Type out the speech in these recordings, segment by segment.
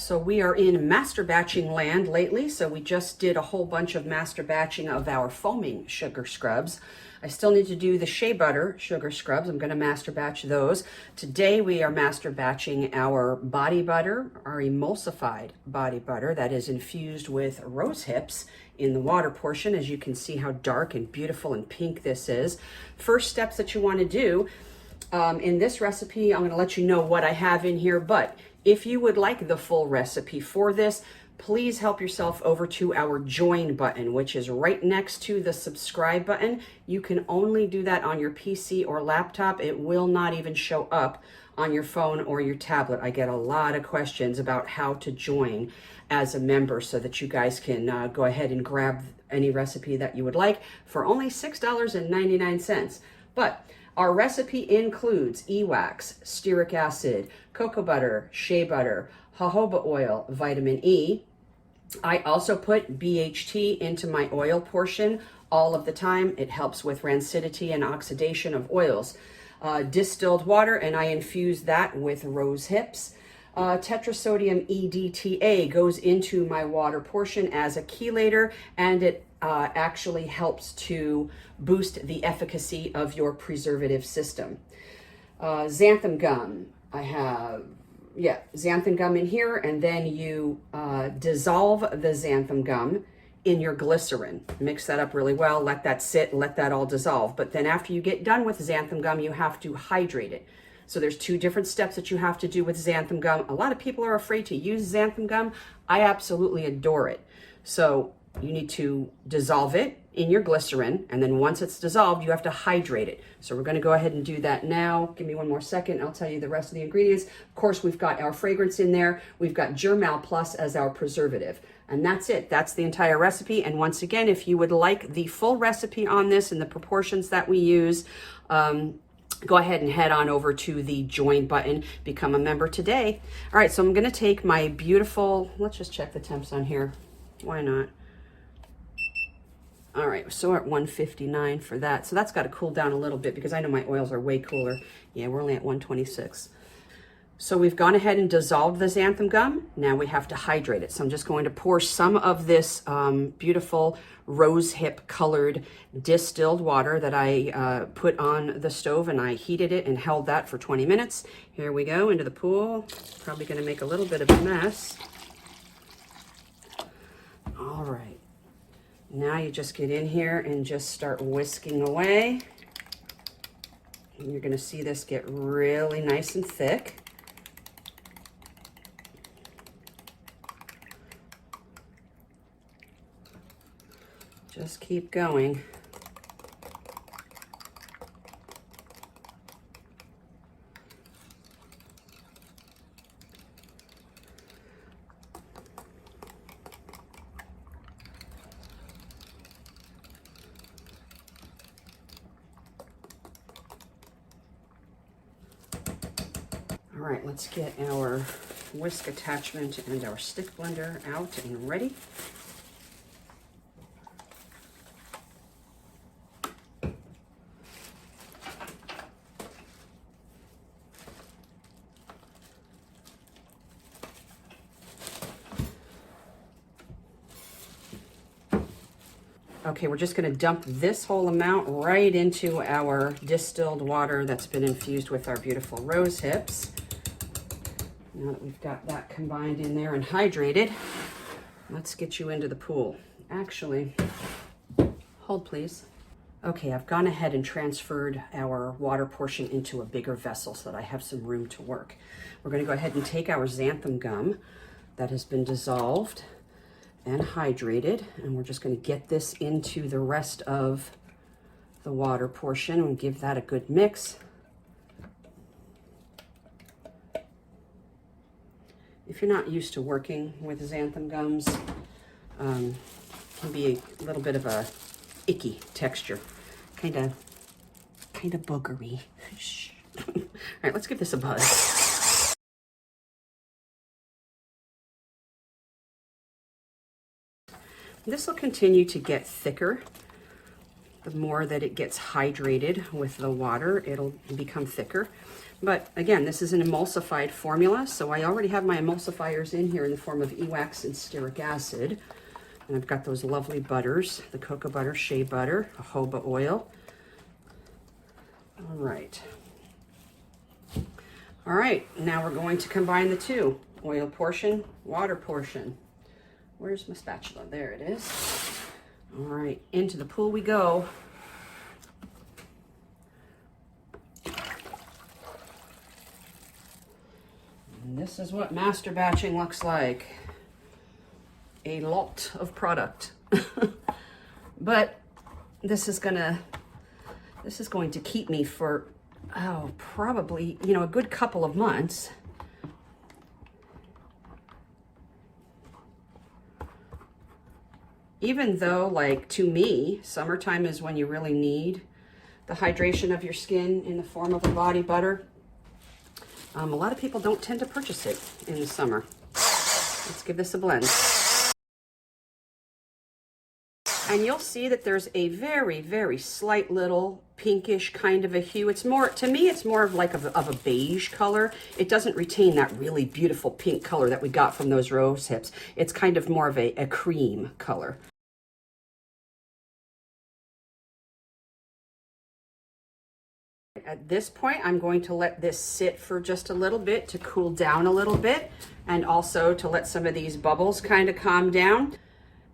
So we are in master batching land lately. So we just did a whole bunch of master batching of our foaming sugar scrubs. I still need to do the shea butter sugar scrubs. I'm going to master batch those. Today we are master batching our body butter, our emulsified body butter that is infused with Rosehips in the water portion. As you can see how dark and beautiful and pink this is. First steps that you want to do in this recipe, I'm going to let you know what I have in here, but if you would like the full recipe for this, please help yourself over to our join button, which is right next to the subscribe button. You can only do that on your PC or laptop. It will not even show up on your phone or your tablet. I get a lot of questions about how to join as a member so that you guys can go ahead and grab any recipe that you would like for only $6.99. But our recipe includes e-wax, stearic acid, cocoa butter, shea butter, jojoba oil, vitamin E. I also put BHT into my oil portion all of the time. It helps with rancidity and oxidation of oils. Distilled water, and I infuse that with Rosehips. Tetrasodium EDTA goes into my water portion as a chelator, and it actually helps to boost the efficacy of your preservative system. Xanthan gum, I have, xanthan gum in here, and then you dissolve the xanthan gum in your glycerin. Mix that up really well, let that sit, let that all dissolve. But then after you get done with xanthan gum, you have to hydrate it. So there's two different steps that you have to do with xanthan gum. A lot of people are afraid to use xanthan gum. I absolutely adore it. So you need to dissolve it in your glycerin, and then once it's dissolved, you have to hydrate it. So we're going to go ahead and do that now. Give me one more second. I'll tell you the rest of the ingredients. Of course, we've got our fragrance in there. We've got Germal Plus as our preservative. And that's it. That's the entire recipe. And once again, if you would like the full recipe on this and the proportions that we use, go ahead and head on over to the join button, become a member today. All right, so I'm going to take my beautiful, let's just check the temps on here. Why not? All right, so we're at 159 for that. So that's got to cool down a little bit because I know my oils are way cooler. Yeah, we're only at 126. So we've gone ahead and dissolved the xanthan gum. Now we have to hydrate it. So I'm just going to pour some of this beautiful rosehip colored distilled water that I put on the stove, and I heated it and held that for 20 minutes. Here we go into the pool. Probably going to make a little bit of a mess. All right. Now you just get in here and just start whisking away. And you're going to see this get really nice and thick. Just keep going. All right, let's get our whisk attachment and our stick blender out and ready. Okay, we're just going to dump this whole amount right into our distilled water that's been infused with our beautiful Rosehips. Now that we've got that combined in there and hydrated, let's get you into the pool. Actually, hold please. Okay, I've gone ahead and transferred our water portion into a bigger vessel so that I have some room to work. We're going to go ahead and take our xanthan gum that has been dissolved and hydrated, and we're just going to get this into the rest of the water portion and give that a good mix. If you're not used to working with xanthan gums, it can be a little bit of a icky texture, kind of boogery. All right, let's give this a buzz. This will continue to get thicker The more that it gets hydrated with the water, it'll become thicker. But again, this is an emulsified formula, so I already have my emulsifiers in here in the form of ewax and stearic acid. And I've got those lovely butters, the cocoa butter, shea butter, jojoba oil. All right. All right, now we're going to combine the two. Oil portion, water portion. Where's my spatula? There it is. All right, into the pool we go. And this is what master batching looks like. A lot of product. But this is going to keep me for, oh, probably, you know, a good couple of months. Even though, like, to me, summertime is when you really need the hydration of your skin in the form of a body butter. A lot of people don't tend to purchase it in the summer. Let's give this a blend. And you'll see that there's a very, very slight little pinkish kind of a hue. It's more, to me, it's more of like of a beige color. It doesn't retain that really beautiful pink color that we got from those Rosehips. It's kind of more of a cream color. At this point, I'm going to let this sit for just a little bit to cool down a little bit, and also to let some of these bubbles kind of calm down.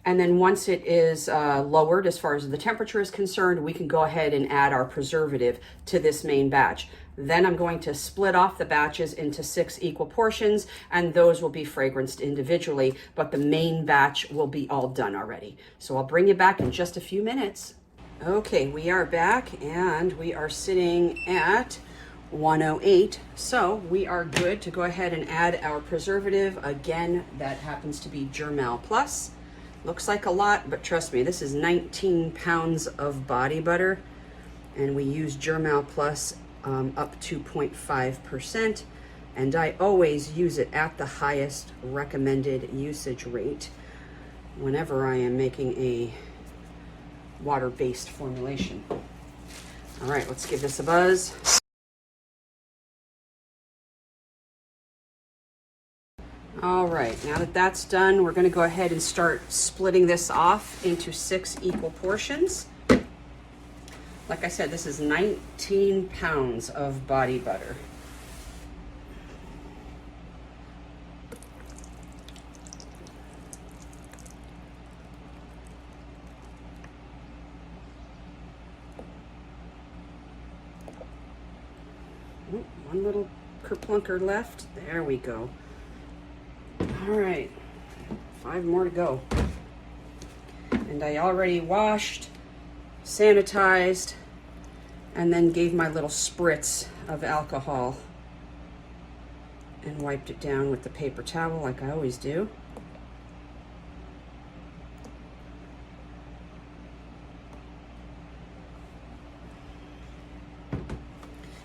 And then once it is lowered as far as the temperature is concerned, we can go ahead and add our preservative to this main batch. Then I'm going to split off the batches into 6 equal portions, and those will be fragranced individually, but the main batch will be all done already. So I'll bring you back in just a few minutes. Okay, we are back, and we are sitting at 108. So we are good to go ahead and add our preservative. Again, that happens to be Germal Plus. Looks like a lot, but trust me, this is 19 pounds of body butter, and we use Germal Plus up to 0.5%, and I always use it at the highest recommended usage rate whenever I am making a water-based formulation. All right, let's give this a buzz. All right, now that that's done, we're going to go ahead and start splitting this off into 6 equal portions. Like I said, this is 19 pounds of body butter. Oh, one little kerplunker left. There we go. All right, 5 more to go. And I already washed, sanitized, and then gave my little spritz of alcohol and wiped it down with the paper towel like I always do.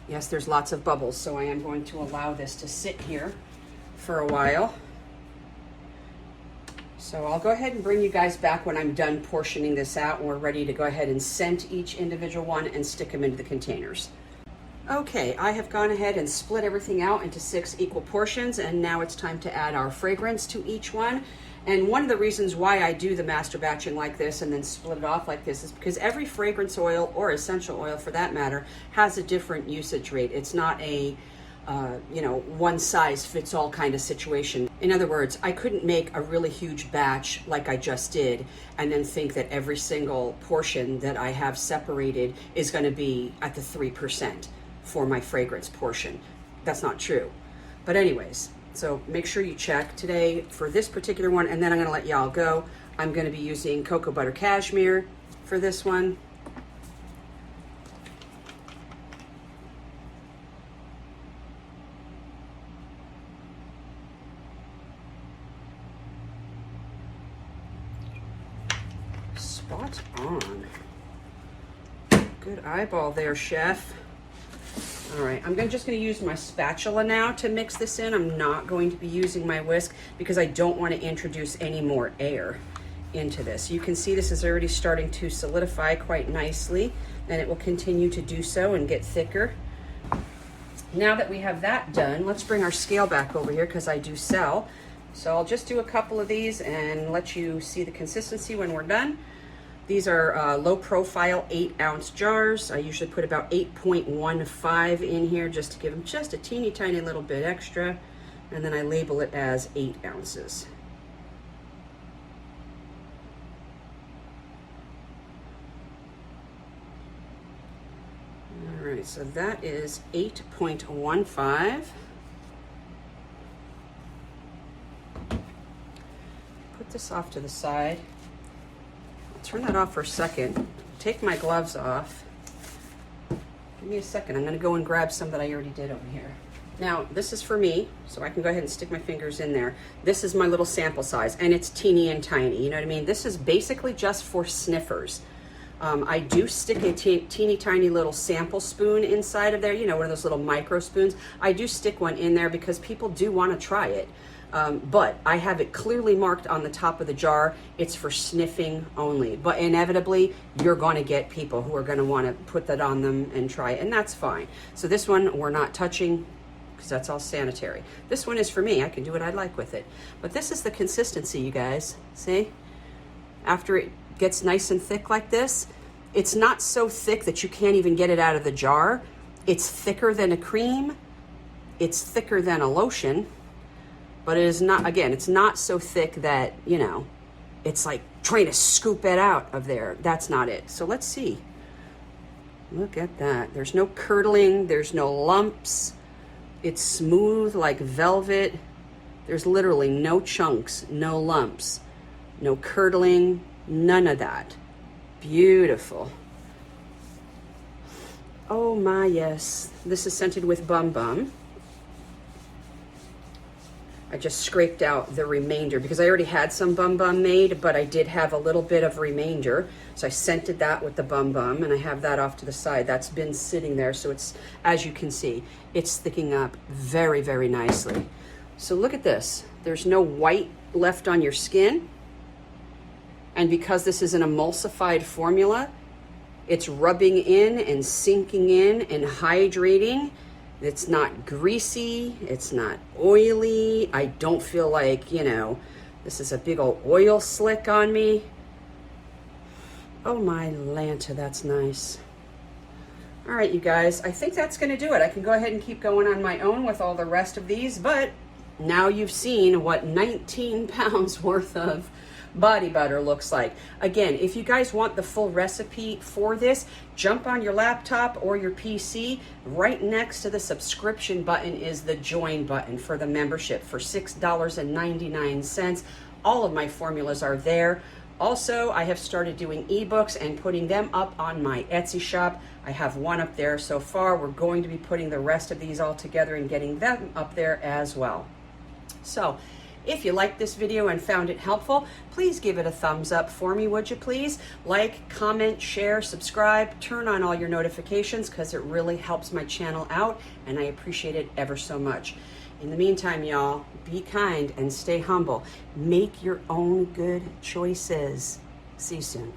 Yes, there's lots of bubbles, so I am going to allow this to sit here for a while. So I'll go ahead and bring you guys back when I'm done portioning this out, and we're ready to go ahead and scent each individual one and stick them into the containers. Okay, I have gone ahead and split everything out into 6 equal portions, and now it's time to add our fragrance to each one. And one of the reasons why I do the master batching like this and then split it off like this is because every fragrance oil, or essential oil for that matter, has a different usage rate. It's not a one size fits all kind of situation. In other words, I couldn't make a really huge batch like I just did and then think that every single portion that I have separated is going to be at the 3% for my fragrance portion. That's not true. But anyways, so make sure you check today for this particular one, and then I'm going to let y'all go. I'm going to be using cocoa butter cashmere for this one. Spot on. Good eyeball there, chef. All right, I'm just going to use my spatula now to mix this in. I'm not going to be using my whisk because I don't want to introduce any more air into this. You can see this is already starting to solidify quite nicely, and it will continue to do so and get thicker. Now that we have that done, let's bring our scale back over here because I do sell. So I'll just do a couple of these and let you see the consistency when we're done. These are low profile 8-ounce jars. I usually put about 8.15 in here just to give them just a teeny tiny little bit extra. And then I label it as 8 ounces. All right, so that is 8.15. Put this off to the side. I'll turn that off for a second. Take my gloves off. Give me a second. I'm going to go and grab some that I already did over here. Now, this is for me, so I can go ahead and stick my fingers in there. This is my little sample size, and it's teeny and tiny. You know what I mean? This is basically just for sniffers. I do stick a teeny tiny little sample spoon inside of there, you know, one of those little micro spoons. I do stick one in there because people do want to try it. But I have it clearly marked on the top of the jar. It's for sniffing only. But inevitably, you're going to get people who are going to want to put that on them and try it, and that's fine. So this one we're not touching, because that's all sanitary. This one is for me. I can do what I like with it. But this is the consistency, you guys. See? After it gets nice and thick like this, it's not so thick that you can't even get it out of the jar. It's thicker than a cream. It's thicker than a lotion. But it is not, again, it's not so thick that, you know, it's like trying to scoop it out of there. That's not it. So let's see. Look at that. There's no curdling. There's no lumps. It's smooth like velvet. There's literally no chunks, no lumps, no curdling, none of that. Beautiful. Oh my, yes. This is scented with Bum Bum. I just scraped out the remainder because I already had some Bum Bum made, but I did have a little bit of remainder. So I scented that with the Bum Bum, and I have that off to the side. That's been sitting there, so it's, as you can see, it's thicking up very, very nicely. So look at this. There's no white left on your skin. And because this is an emulsified formula, it's rubbing in and sinking in and hydrating. It's not greasy, it's not oily. I don't feel like, you know, this is a big old oil slick on me. Oh my Lanta, that's nice. All right, you guys, I think that's gonna do it. I can go ahead and keep going on my own with all the rest of these, but now you've seen what 19 pounds worth of body butter looks like. Again, if you guys want the full recipe for this, jump on your laptop or your PC. Right next to the subscription button is the join button for the membership for $6.99. All of my formulas are there. Also, I have started doing ebooks and putting them up on my Etsy shop. I have one up there so far. We're going to be putting the rest of these all together and getting them up there as well. So, if you liked this video and found it helpful, please give it a thumbs up for me, would you please? Like, comment, share, subscribe, turn on all your notifications because it really helps my channel out and I appreciate it ever so much. In the meantime, y'all, be kind and stay humble. Make your own good choices. See you soon.